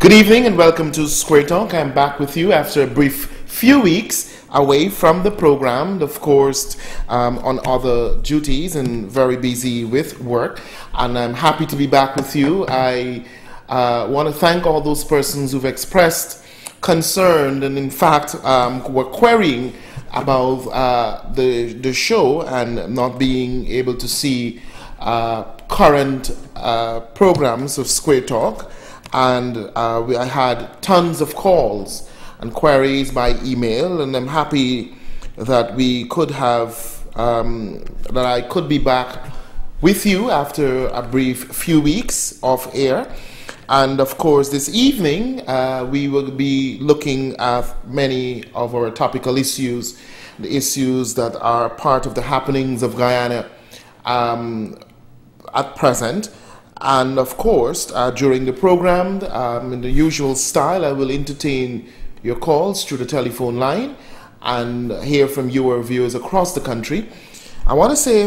Good evening and welcome to Square Talk. I'm back with you after a brief few weeks away from the program, of course, on other duties and very busy with work. And I'm happy to be back with you. I want to thank all those persons who've expressed concern and in fact were querying about the show and not being able to see current programs of Square Talk. And I had tons of calls and queries by email, and I'm happy that we could have, that I could be back with you after a brief few weeks off air. And of course, this evening, we will be looking at many of our topical issues, the issues that are part of the happenings of Guyana at present. And of course, during the program, in the usual style, I will entertain your calls through the telephone line and hear from your viewers across the country. I want to say,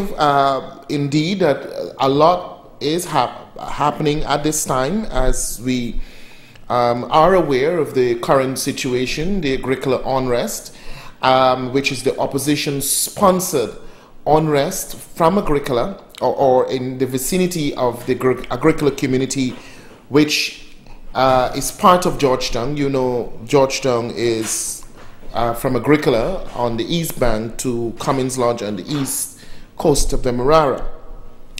indeed, that a lot is happening at this time as we are aware of the current situation, the Agricola unrest, which is the opposition-sponsored unrest from Agricola, or in the vicinity of the Agricola community, which is part of Georgetown. You know, Georgetown is from Agricola on the east bank to Cummins Lodge on the east coast of the Marara.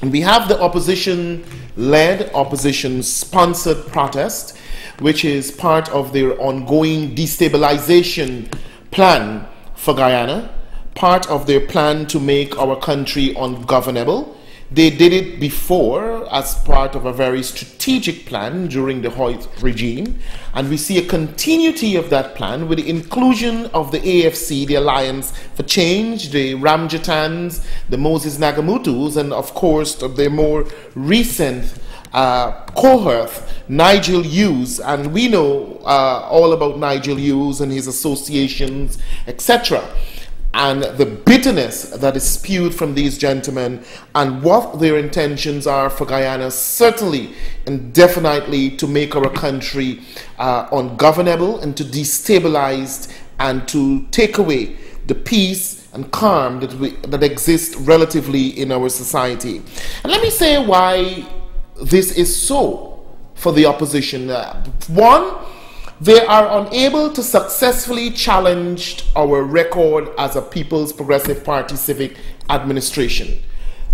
And we have the opposition-led, opposition-sponsored protest, which is part of their ongoing destabilization plan for Guyana, part of their plan to make our country ungovernable. They did it before as part of a very strategic plan during the Hoyt regime, and we see a continuity of that plan with the inclusion of the AFC, the Alliance for Change, the Ramjatans, the Moses Nagamutus, and of course the more recent cohort, Nigel Hughes, and we know all about Nigel Hughes and his associations, etc., and the bitterness that is spewed from these gentlemen and what their intentions are for Guyana, certainly and definitely to make our country ungovernable and to destabilize and to take away the peace and calm that exist relatively in our society. And let me say why this is so for the opposition. One, they are unable to successfully challenge our record as a People's Progressive Party civic administration.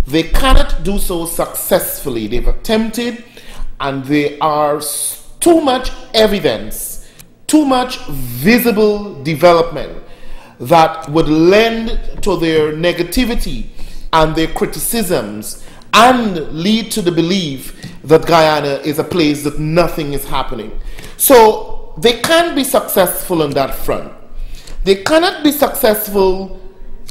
They cannot do so successfully. They've attempted, and there are too much evidence, too much visible development that would lend to their negativity and their criticisms and lead to the belief that Guyana is a place that nothing is happening. So they can't be successful on that front. They cannot be successful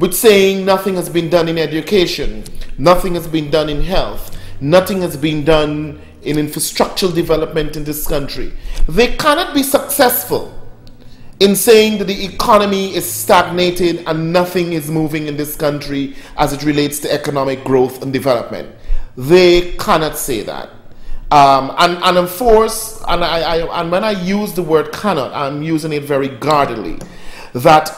with saying nothing has been done in education, nothing has been done in health, nothing has been done in infrastructural development in this country. They cannot be successful in saying that the economy is stagnated and nothing is moving in this country as it relates to economic growth and development. They cannot say that. And of course, and when I use the word cannot, I'm using it very guardedly, that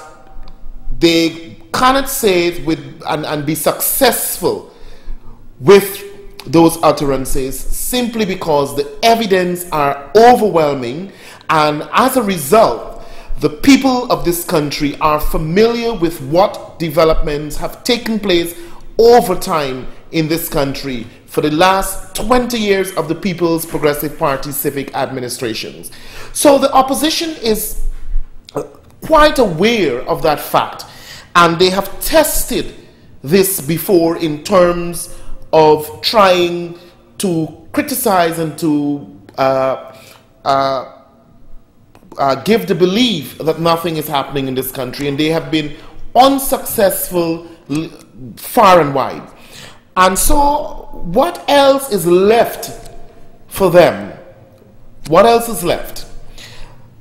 they cannot say it with and be successful with those utterances simply because the evidence are overwhelming, and as a result, the people of this country are familiar with what developments have taken place over time in this country for the last 20 years of the People's Progressive Party civic administrations. So the opposition is quite aware of that fact, and they have tested this before in terms of trying to criticize and to give the belief that nothing is happening in this country, and they have been unsuccessful far and wide. And so what else is left for them? What else is left?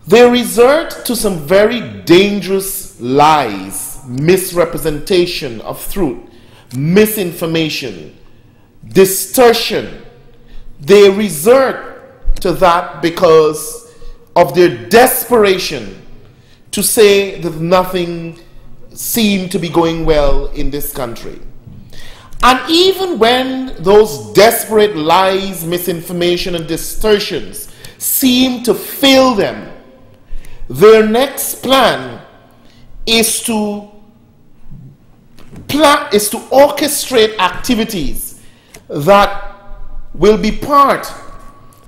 They resort to some very dangerous lies, misrepresentation of truth, misinformation, distortion. They resort to that because of their desperation to say that nothing seemed to be going well in this country. And even when those desperate lies, misinformation, and distortions seem to fail them, their next plan is to orchestrate activities that will be part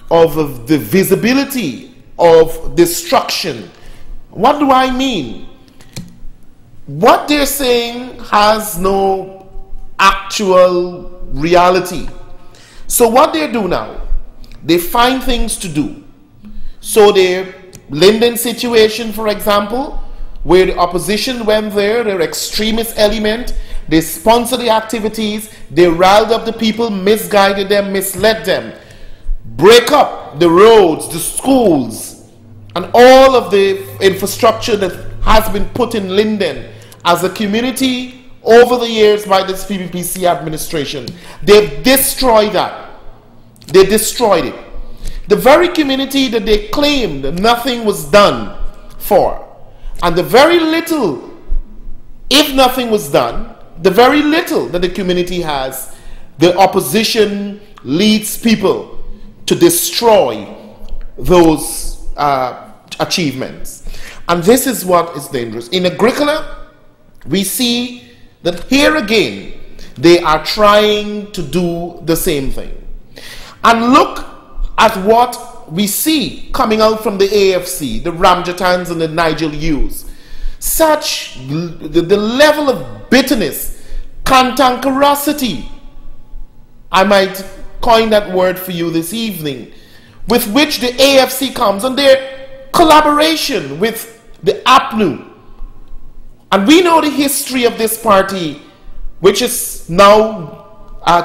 of the visibility of destruction. What do I mean? What they're saying has no actual reality. So what they do now, they find things to do. So the Linden situation, for example, where the opposition went there, their extremist element, they sponsored the activities, they riled up the people, misguided them, misled them, break up the roads, the schools, and all of the infrastructure that has been put in Linden as a community over the years by this PPPC administration. They've destroyed that. They destroyed it. The very community that they claimed nothing was done for, and the very little, if nothing was done, the very little that the community has, the opposition leads people to destroy those achievements. And this is what is dangerous. In Agricola, we see that here again, they are trying to do the same thing. And look at what we see coming out from the AFC, the Ramjatans and the Nigel Hughes. Such the level of bitterness, cantankerosity, I might coin that word for you this evening, with which the AFC comes, and their collaboration with the APNU. And we know the history of this party, which is now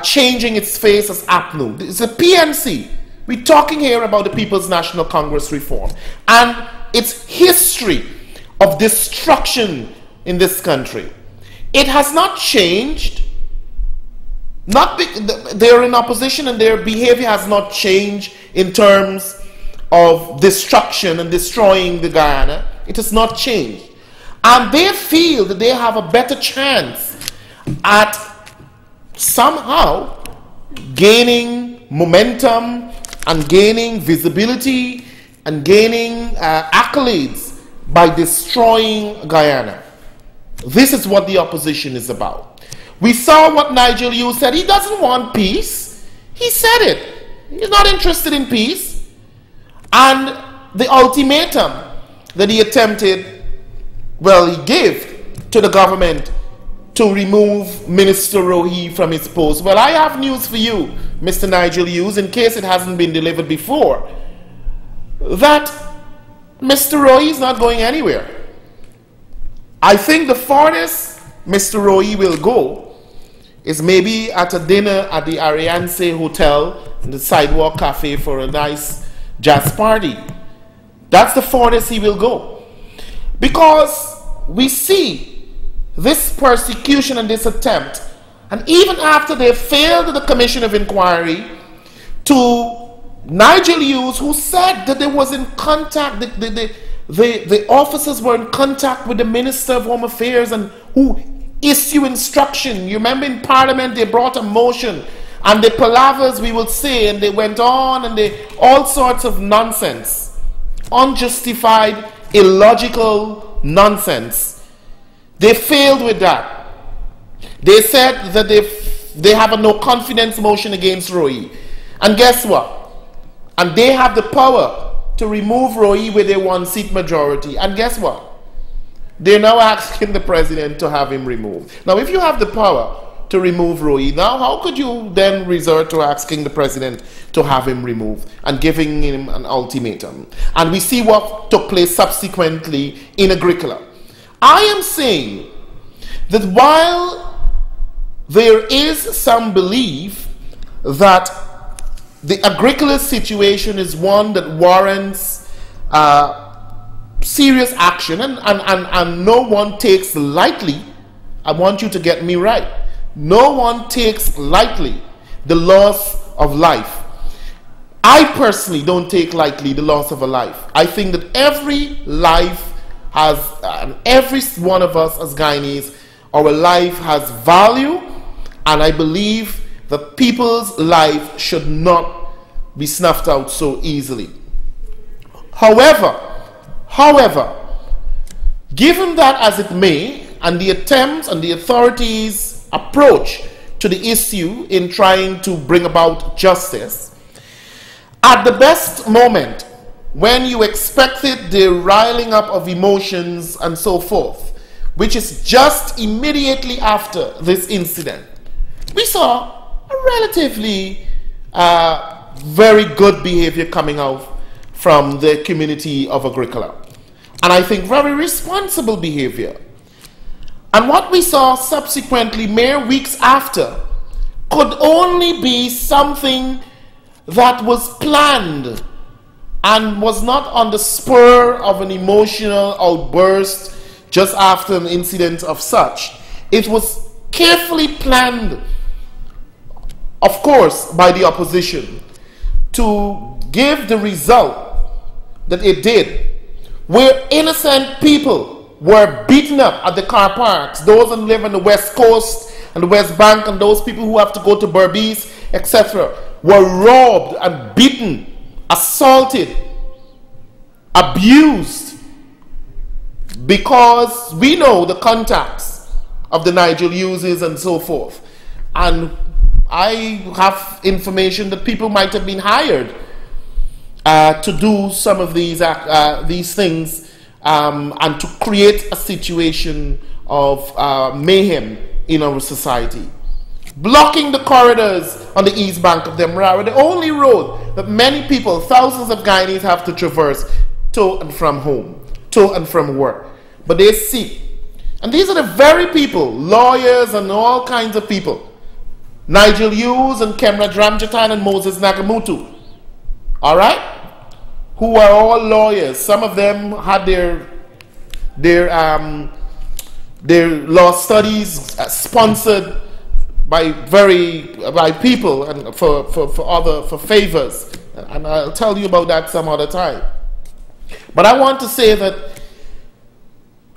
changing its face as APNU. It's a PNC. We're talking here about the People's National Congress reform and its history of destruction in this country. It has not changed. They're in opposition and their behavior has not changed in terms of destruction and destroying the Guyana. It has not changed. And they feel that they have a better chance at somehow gaining momentum and gaining visibility and gaining accolades by destroying Guyana. This is what the opposition is about. We saw what Nigel Hughes said. He doesn't want peace. He said it. He's not interested in peace. And the ultimatum that he attempted, well, he gave to the government to remove Minister Rohi from his post. Well, I have news for you, Mr. Nigel Hughes, in case it hasn't been delivered before, that Mr. Rohi is not going anywhere. I think the farthest Mr. Rohi will go is maybe at a dinner at the Arianse Hotel in the Sidewalk Cafe for a nice jazz party. That's the farthest he will go. Because we see this persecution and this attempt, and even after they failed the Commission of Inquiry, to Nigel Hughes, who said that there was in contact, the officers were in contact with the Minister of Home Affairs and who issue instruction. You remember in Parliament they brought a motion and the palavers, we will say, and they went on and they all sorts of nonsense, unjustified, illogical nonsense. They failed with that. They said that they have a no confidence motion against Rohi. And guess what? And they have the power to remove Rohi with a one-seat majority. And guess what? They're now asking the president to have him removed. Now, if you have the power to remove Rohi, now how could you then resort to asking the president to have him removed and giving him an ultimatum? And we see what took place subsequently in Agricola. I am saying that while there is some belief that the Agricola situation is one that warrants serious action, and no one takes lightly, I want you to get me right, no one takes lightly the loss of life. I personally don't take lightly the loss of a life. I think that every life has, every one of us as Guyanese, our life has value, and I believe that people's life should not be snuffed out so easily. However, given that as it may, and the attempts and the authorities' approach to the issue in trying to bring about justice, at the best moment, when you expected the riling up of emotions and so forth, which is just immediately after this incident, we saw a relatively very good behavior coming out from the community of Agricola. And I think very responsible behavior. And what we saw subsequently, mere weeks after, could only be something that was planned and was not on the spur of an emotional outburst just after an incident of such. It was carefully planned, of course, by the opposition to give the result that it did, where innocent people were beaten up at the car parks, those who live on the West Coast and the West Bank, and those people who have to go to Berbice, etc., were robbed and beaten, assaulted, abused, because we know the contacts of the Nigel users and so forth. And I have information that people might have been hired to do some of these things and to create a situation of mayhem in our society. Blocking the corridors on the east bank of the Marawi, the only road that many people, thousands of Guyanese, have to traverse to and from home, to and from work. But they seek. And these are the very people, lawyers and all kinds of people, Nigel Hughes and Kemra Dramjatan and Moses Nagamutu, all right, who are all lawyers. Some of them had their law studies sponsored by people and for favors, and I'll tell you about that some other time. But I want to say that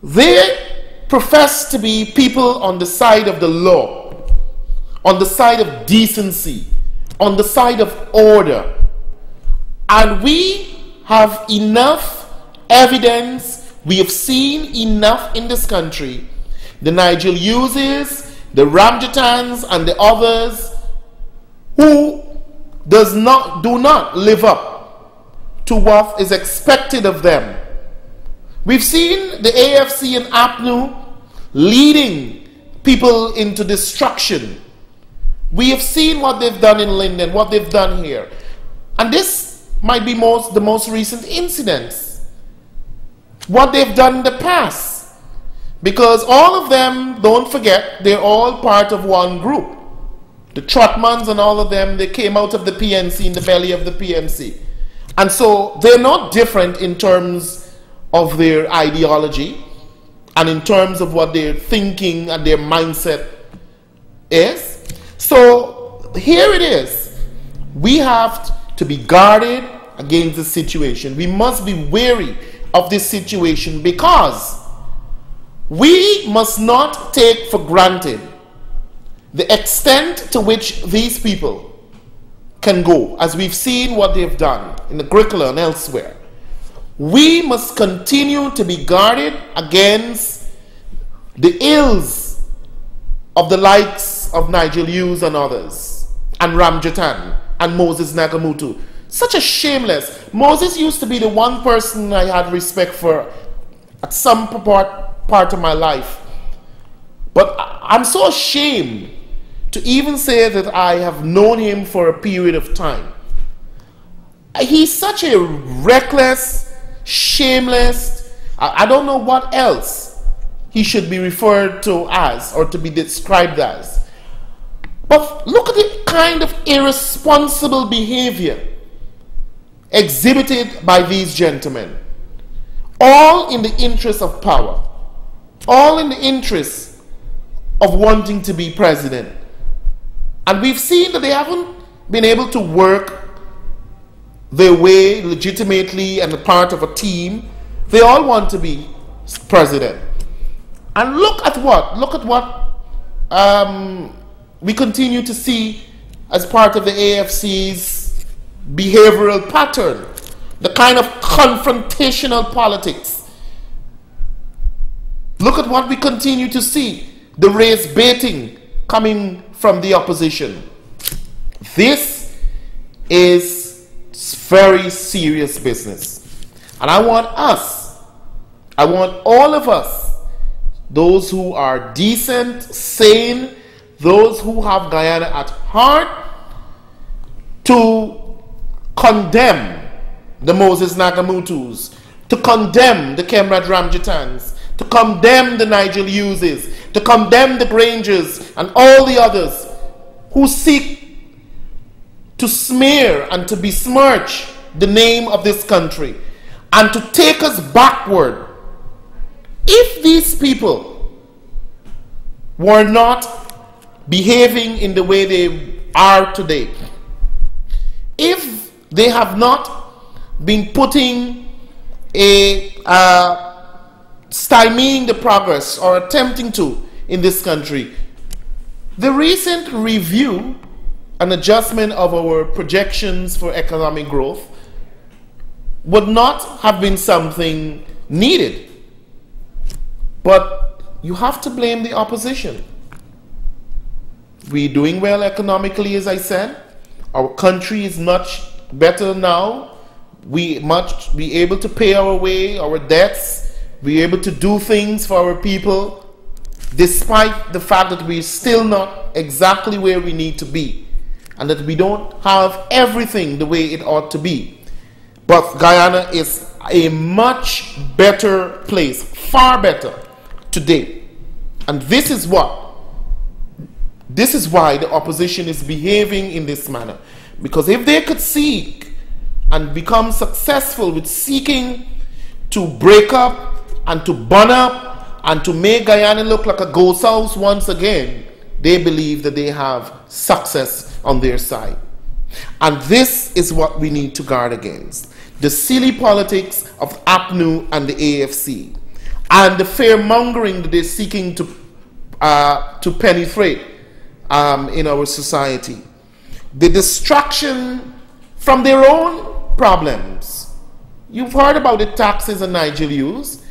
they profess to be people on the side of the law, on the side of decency, on the side of order, and we have enough evidence. We have seen enough in this country. The Nigel uses, the Ramjatans and the others who do not live up to what is expected of them. We've seen the AFC and APNU leading people into destruction. We have seen what they've done in Linden, what they've done here. And this might be the most recent incidents. What they've done in the past. Because all of them, don't forget, they're all part of one group. The Trotmans and all of them, they came out of the PNC, in the belly of the PNC. And so they're not different in terms of their ideology and in terms of what their thinking and their mindset is. So here it is. We have to be guarded against the situation. We must be wary of this situation, because we must not take for granted the extent to which these people can go, as we've seen what they've done in Agricola and elsewhere. We must continue to be guarded against the ills of the likes of Nigel Hughes and others, and Ramjatan and Moses Nagamutu. Such a shameless. Moses used to be the one person I had respect for at some part of my life. But I'm so ashamed to even say that I have known him for a period of time. He's such a reckless, shameless, I don't know what else he should be referred to as or to be described as. But look at the kind of irresponsible behavior exhibited by these gentlemen, all in the interest of power, all in the interest of wanting to be president. And we've seen that they haven't been able to work their way legitimately and a part of a team. They all want to be president. And look at what we continue to see as part of the AFC's behavioral pattern, the kind of confrontational politics. Look at what we continue to see, the race baiting coming from the opposition. This is very serious business. And I want all of us, those who are decent, sane, those who have Guyana at heart, to condemn the Moses Nagamutus, to condemn the Kemrad Ramjatans, to condemn the Nigel Hugheses, to condemn the Grangers and all the others who seek to smear and to besmirch the name of this country and to take us backward. If these people were not behaving in the way they are today, if they have not been putting stymieing the progress or attempting to in this country, the recent review and adjustment of our projections for economic growth would not have been something needed. But you have to blame the opposition. We're doing well economically, as I said. Our country is much better now. We must be able to pay our way, our debts, be able to do things for our people, despite the fact that we're still not exactly where we need to be, and that we don't have everything the way it ought to be. But Guyana is a much better place, far better today. And this is why the opposition is behaving in this manner. Because if they could seek and become successful with seeking to break up and to burn up and to make Guyana look like a ghost house once again, they believe that they have success on their side. And this is what we need to guard against. The silly politics of APNU and the AFC, and the fear-mongering that they're seeking to penetrate in our society. The distraction from their own problems. You've heard about the taxes on Nigel Hughes.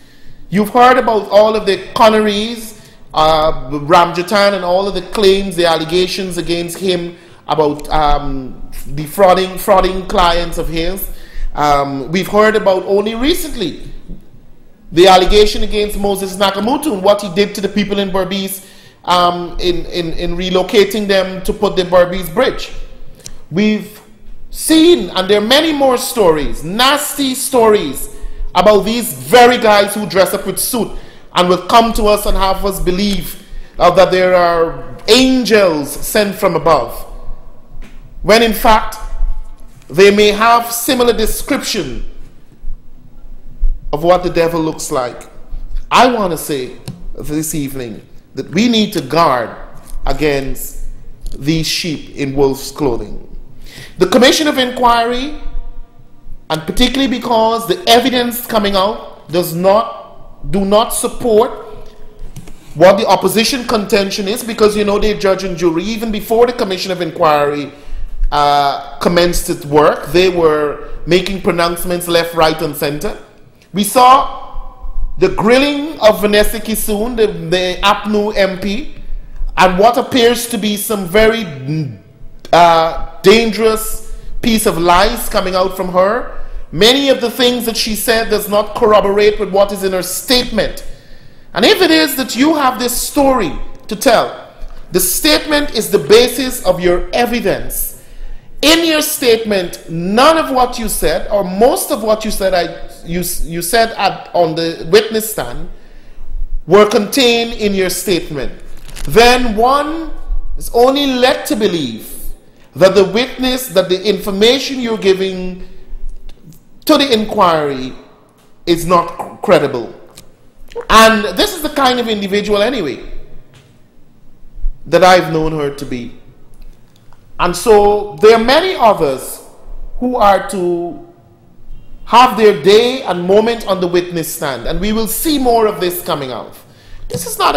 You've heard about all of the conneries, Ramjatan and all of the claims, the allegations against him about frauding clients of his. We've heard about only recently the allegation against Moses Nagamutu and what he did to the people in Berbice in relocating them to put the Berbice Bridge. We've seen, and there are many more stories, nasty stories about these very guys who dress up with suit and will come to us and have us believe that there are angels sent from above, when in fact they may have similar description of what the devil looks like. I want to say this evening that we need to guard against these sheep in wolf's clothing. The Commission of Inquiry, and particularly because the evidence coming out do not support what the opposition contention is, because you know they judge and jury. Even before the Commission of Inquiry commenced its work, they were making pronouncements left, right, and center. We saw the grilling of Vanessa Kisoon, the APNU MP, and what appears to be some very dangerous piece of lies coming out from her. Many of the things that she said does not corroborate with what is in her statement. And if it is that you have this story to tell, the statement is the basis of your evidence. In your statement, none of what you said, or most of what you said, you said on the witness stand, were contained in your statement. Then one is only led to believe that the witness, that the information you're giving to the inquiry is not credible. And this is the kind of individual anyway that I've known her to be. And so there are many others who are to have their day and moment on the witness stand. And we will see more of this coming out. This is not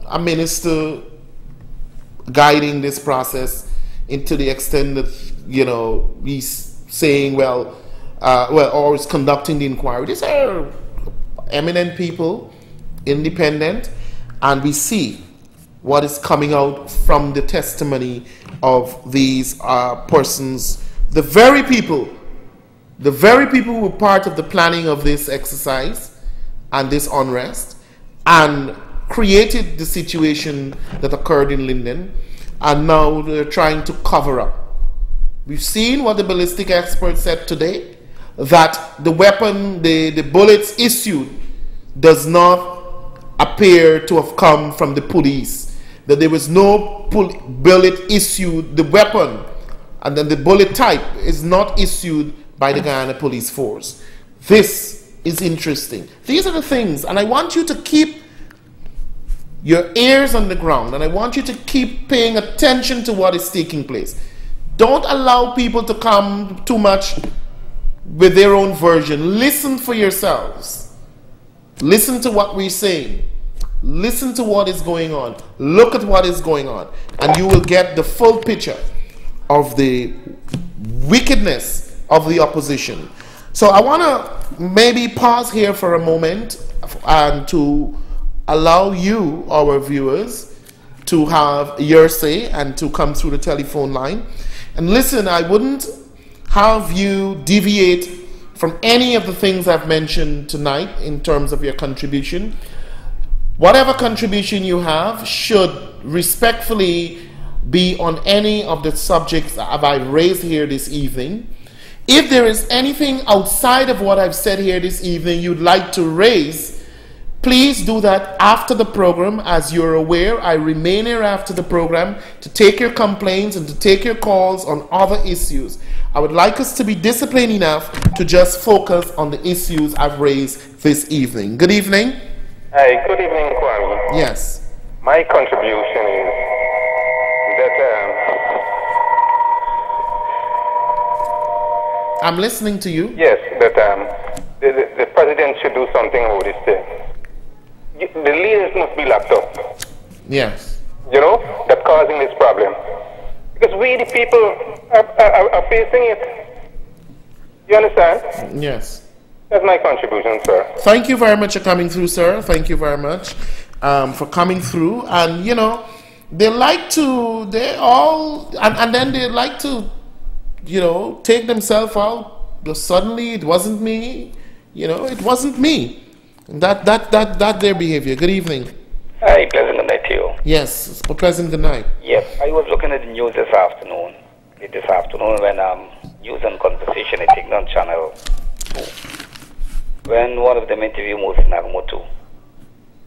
a minister guiding this process into the extent that, you know, he's saying, or is conducting the inquiry. These are eminent people, independent, and we see what is coming out from the testimony of these persons, the very people who were part of the planning of this exercise and this unrest and created the situation that occurred in Linden, and now they're trying to cover up. We've seen what the ballistic experts said today, that the weapon, the bullets issued does not appear to have come from the police, that there was no bullet issued, the weapon, and then the bullet type is not issued by the Guyana Police Force. This is interesting. These are the things, and I want you to keep your ears on the ground, and I want you to keep paying attention to what is taking place. Don't allow people to come too much with their own version. Listen for yourselves. Listen to what we're saying. Listen to what is going on. Look at what is going on, and you will get the full picture of the wickedness of the opposition. So I want to maybe pause here for a moment and to allow you, our viewers, to have your say and to come through the telephone line. And listen, I wouldn't have you deviate from any of the things I've mentioned tonight in terms of your contribution. Whatever contribution you have should respectfully be on any of the subjects that I've raised here this evening. If there is anything outside of what I've said here this evening you'd like to raise, please do that after the program. As you're aware, I remain here after the program to take your complaints and to take your calls on other issues. I would like us to be disciplined enough to just focus on the issues I've raised this evening. Good evening. Hi, good evening, Kwame. Yes. My contribution is that I'm listening to you. yes, that the president should do something about this thing. The leaders must be locked up. Yes. You know, that causing this problem. Because we, the people, are facing it. You understand? Yes. That's my contribution, sir. Thank you very much for coming through, sir. Thank you very much for coming through. And, you know, they like to, and then they like to, you know, take themselves out. Suddenly, it wasn't me. You know, it wasn't me. That their behavior. Good evening. Hi, pleasant good night to you. Yes, pleasant good night. Yes, I was looking at the news this afternoon when News and Conversation at NTN Channel 2, when one of them interviewed Moses Nagamoto,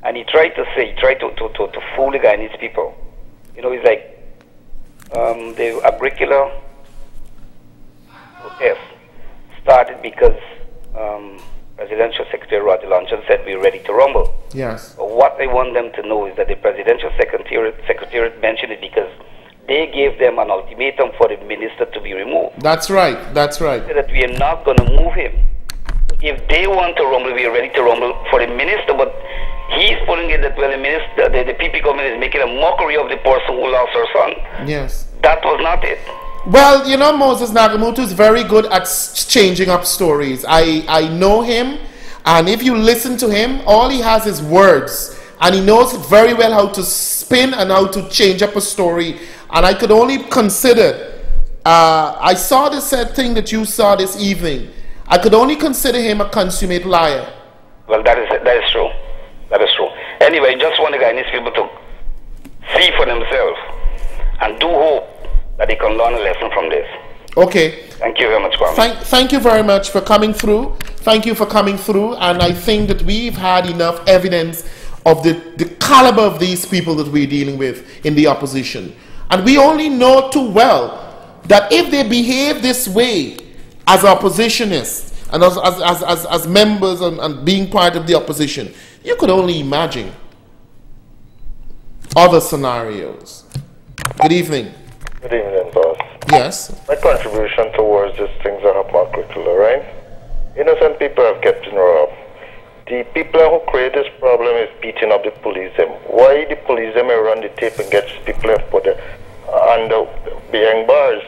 and he tried to fool the Guyanese people. You know, he's like, the Agricola protest started because Presidential Secretary Roger Luncheon said we're ready to rumble. Yes. But what I want them to know is that the Presidential Secretariat mentioned it because they gave them an ultimatum for the minister to be removed. That's right. That's right. That we are not going to move him. If they want to rumble, we are ready to rumble for the minister, but he's pulling it that, well, the minister, the PP government is making a mockery of the person who lost her son. Yes. That was not it. Well, you know, Moses Nagamoto is very good at changing up stories. I know him, and if you listen to him, all he has is words, and he knows very well how to spin and how to change up a story. And I could only consider, I saw this thing that you saw this evening. I could only consider him a consummate liar. Well, that is true. That is true. Anyway, just want the Guyanese people to see for themselves and do hope that they can learn a lesson from this. Okay. Thank you very much, Kwame. Thank you very much for coming through. Thank you for coming through. And I think that we've had enough evidence of the caliber of these people that we're dealing with in the opposition. And we only know too well that if they behave this way as oppositionists and as members and being part of the opposition, you could only imagine other scenarios. Good evening. Good evening, boss. Yes. Yes. My contribution towards these things that happen at Agricola, right? Innocent people have kept in robbed. The people who create this problem is beating up the police them. Why the police them run the tape and get people and put them under behind bars?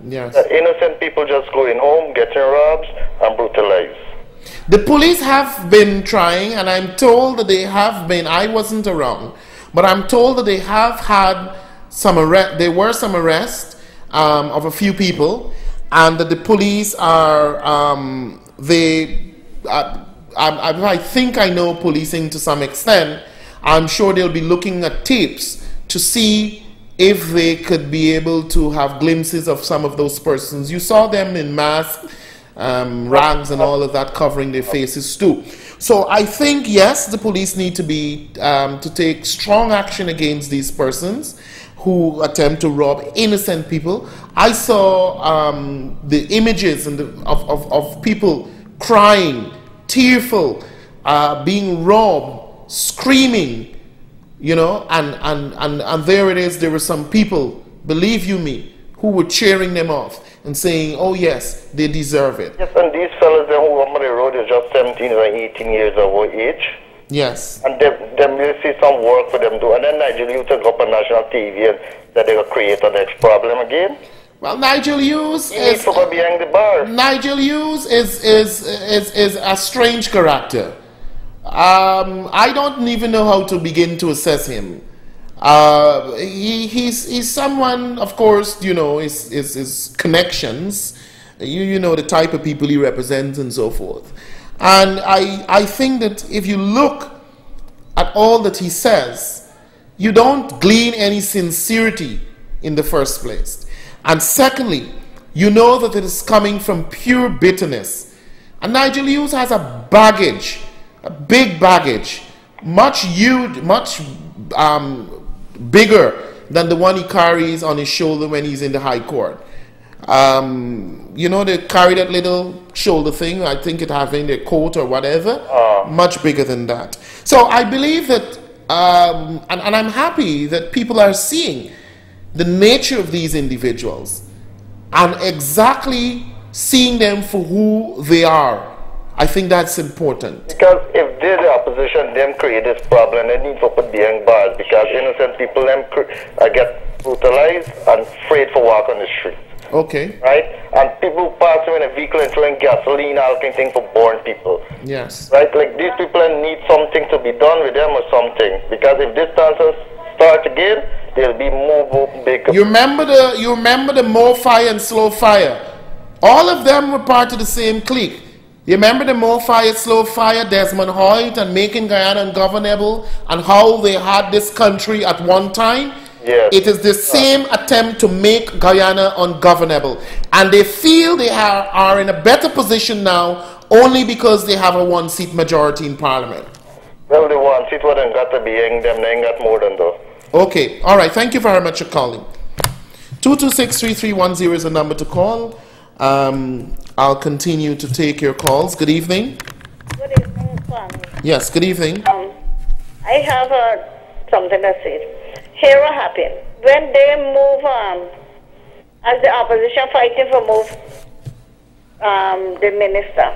Yes. Innocent people just going home, getting robbed and brutalized. The police have been trying, and I'm told that they have been, I wasn't around, but I'm told that they have had some arrest, there were some arrests of a few people, and that the police are, I think I know policing to some extent. I'm sure they'll be looking at tapes to see if they could be able to have glimpses of some of those persons. You saw them in masks, rags and all of that covering their faces too. So I think, yes, the police need to be to take strong action against these persons who attempt to rob innocent people. I saw the images and of people crying, tearful, being robbed, screaming, you know, and there it is. There were some people, believe you me, who were cheering them off and saying, oh yes, they deserve it. Yes, and these fellas who are on the road is just 17 or 18 years of age. Yes. And them will see some work for them do. And then Nigel Youth will go up on national TV and that they will create the next problem again. Well, Nigel Hughes is to go behind the bar. Nigel Hughes is a strange character. I don't even know how to begin to assess him. He's someone, of course, you know, his connections, you know, the type of people he represents and so forth. And I think that if you look at all that he says, you don't glean any sincerity in the first place. And secondly, you know that it is coming from pure bitterness. And Nigel Hughes has a baggage, a big baggage, much bigger than the one he carries on his shoulder when he's in the high court. You know, they carry that little shoulder thing, I think it have in their coat or whatever, much bigger than that. So I believe that, and I'm happy that people are seeing the nature of these individuals and exactly seeing them for who they are. I think that's important. Because if they're the opposition, them create this problem, they need to put behind bars because innocent people them get brutalized and afraid to walk on the street. Okay. Right? And people passing in a vehicle and throwing gasoline, all kind of things for born people. Yes. Right? Like these people need something to be done with them or something. Because if this dances start again, there'll be more big. You remember the more fire and slow fire? All of them were part of the same clique. You remember the more fire, slow fire, Desmond Hoyt and making Guyana ungovernable and how they had this country at one time? Yes. It is the same attempt to make Guyana ungovernable. And they feel they are in a better position now only because they have a one-seat majority in Parliament. Well, the one-seat one got to be in them, they ain't got more than though. Okay. All right. Thank you very much for calling. 226-3310 is the number to call. I'll continue to take your calls. Good evening. Good evening, Kwame. Yes, good evening. I have something to say. Here what happened. When they move, as the opposition fighting for move the minister.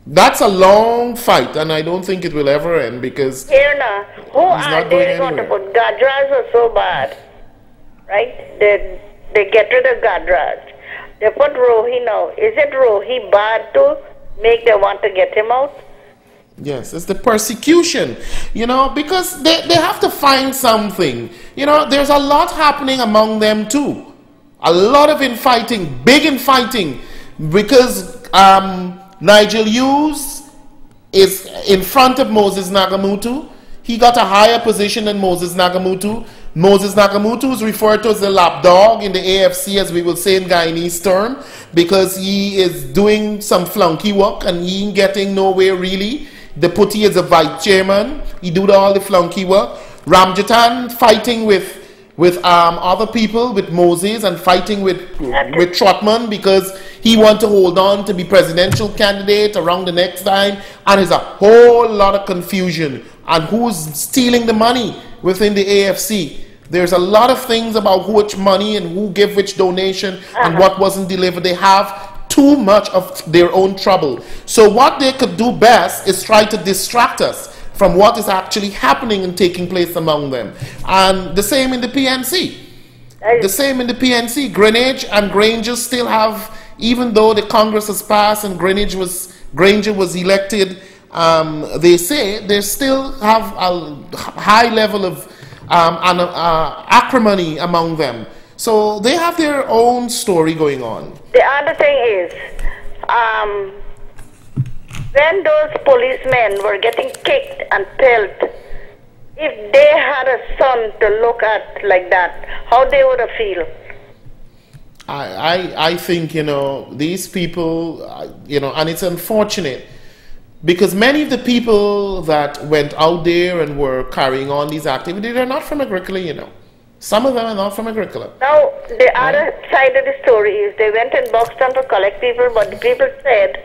That's a long fight, and I don't think it will ever end because here now, who are they going to put? Gadras are so bad, right? They get rid of Gadras. They put Rohi now. Is it Rohi bad to make them want to get him out? Yes, it's the persecution, you know, because they have to find something. You know, there's a lot happening among them too. A lot of infighting, big infighting, because Nigel Hughes is in front of Moses Nagamutu. He got a higher position than Moses Nagamutu. Moses Nagamutu is referred to as the lapdog in the AFC, as we will say in Guyanese term, because he is doing some flunky work and he ain't getting nowhere really. The Putty is a vice chairman. He do all the flunky work. Ramjatan fighting with other people, with Moses, and fighting with Trotman because he want to hold on to be presidential candidate around the next time. And there's a whole lot of confusion on who's stealing the money within the AFC. There's a lot of things about which money and who gave which donation and what wasn't delivered. They have too much of their own trouble. So what they could do best is try to distract us from what is actually happening and taking place among them. And the same in the PNC. The same in the PNC. Greenwich and Granger still have, even though the Congress has passed and Granger was elected, they say they still have a high level of acrimony among them. So they have their own story going on. The other thing is, when those policemen were getting kicked and pelted, if they had a son to look at like that, how they would have feel? I think, these people, and it's unfortunate because many of the people that went out there and were carrying on these activities, they're not from Agricola, Some of them are not from Agricola. Now, the other side of the story is they went in Buxton to collect people, but the people said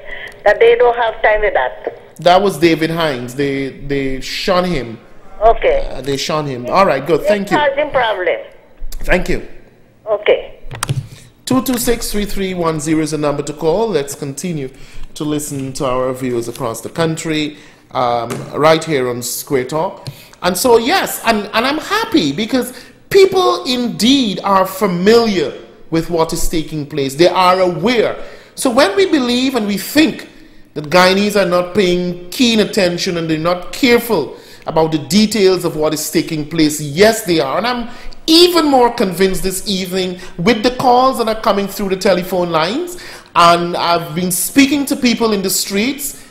that they don't have time with that. That was David Hines. They shun him. Okay. They shun him. All right, good. Thank you. Causing problem. Thank you. Okay. 226-3310 is the number to call. Let's continue to listen to our viewers across the country, right here on Square Talk. And so, yes, and I'm happy because people indeed are familiar with what is taking place. They are aware. So when we believe and we think that Guyanese are not paying keen attention and they're not careful about the details of what is taking place, yes, they are. And I'm even more convinced this evening with the calls that are coming through the telephone lines. And I've been speaking to people in the streets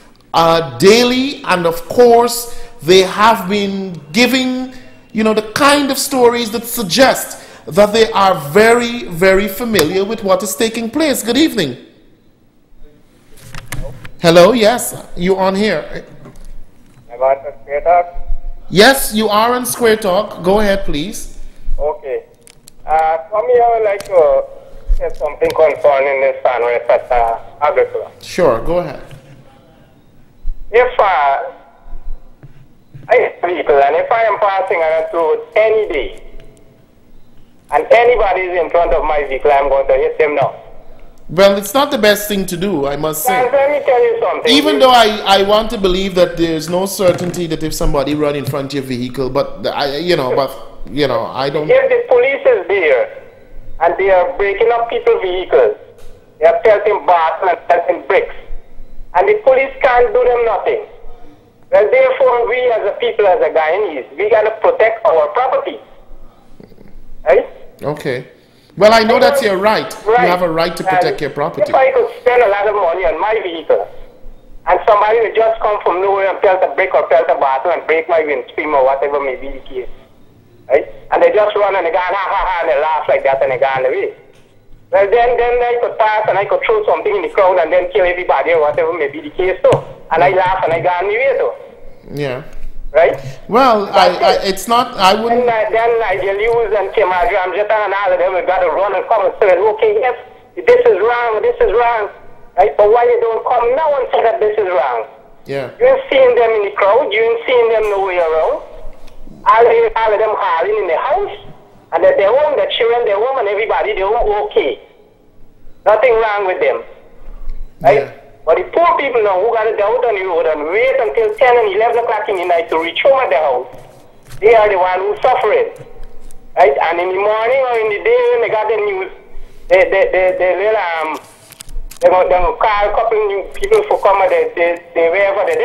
daily, and of course, they have been giving, the kind of stories that suggest that they are very, very familiar with what is taking place. Good evening. Hello, yes, you on here. Am I on Square Talk? Yes, you are on Square Talk. Go ahead, please. Okay. For me, I would like to say something concerning this unrest at Agricola. Sure, go ahead. If I have vehicle and if I am passing on a road any day and anybody is in front of my vehicle, I'm going to hit them now. Well, it's not the best thing to do, I must say. Let me tell you something. Even though I want to believe that there's no certainty that if somebody run in front of your vehicle, but I don't. If the police is there and they are breaking up people's vehicles, they are pelting bars and pelting bricks, and the police can't do them nothing. Well, therefore, we as a people, as a Guyanese, we got to protect our property. Right? Okay. Well, I know that's your right. You have a right to protect your property. If I could spend a lot of money on my vehicle, and somebody would just come from nowhere and pelt a brick or pelt a bottle and break my windscreen or whatever may be the case, right? And they just run and they go, ha ha ha, and they laugh like that and they go on the way. Well, then I could pass and I could throw something in the crowd and then kill everybody or whatever may be the case too. And I laugh and I go on the way too. Yeah. Right? Well, it's not, I wouldn't. Then Nigel Lewis and Tim Adramjeta and all of them have got to run and come and say, okay, yes, this is wrong. Right? But why they don't come now and say that this is wrong? Yeah. You ain't seeing them in the crowd, you ain't seeing them nowhere around. All of them hauling in the house, and that they're home, their children, their home, and everybody, they're home okay. Nothing wrong with them. Right? Yeah. But the poor people now who got to go out on the road and wait until 10 and 11 o'clock in the night to reach home at the house, they are the ones who suffering. Right? And in the morning or in the day when they got the news, they're going to call a couple of new people for come and they wherever they're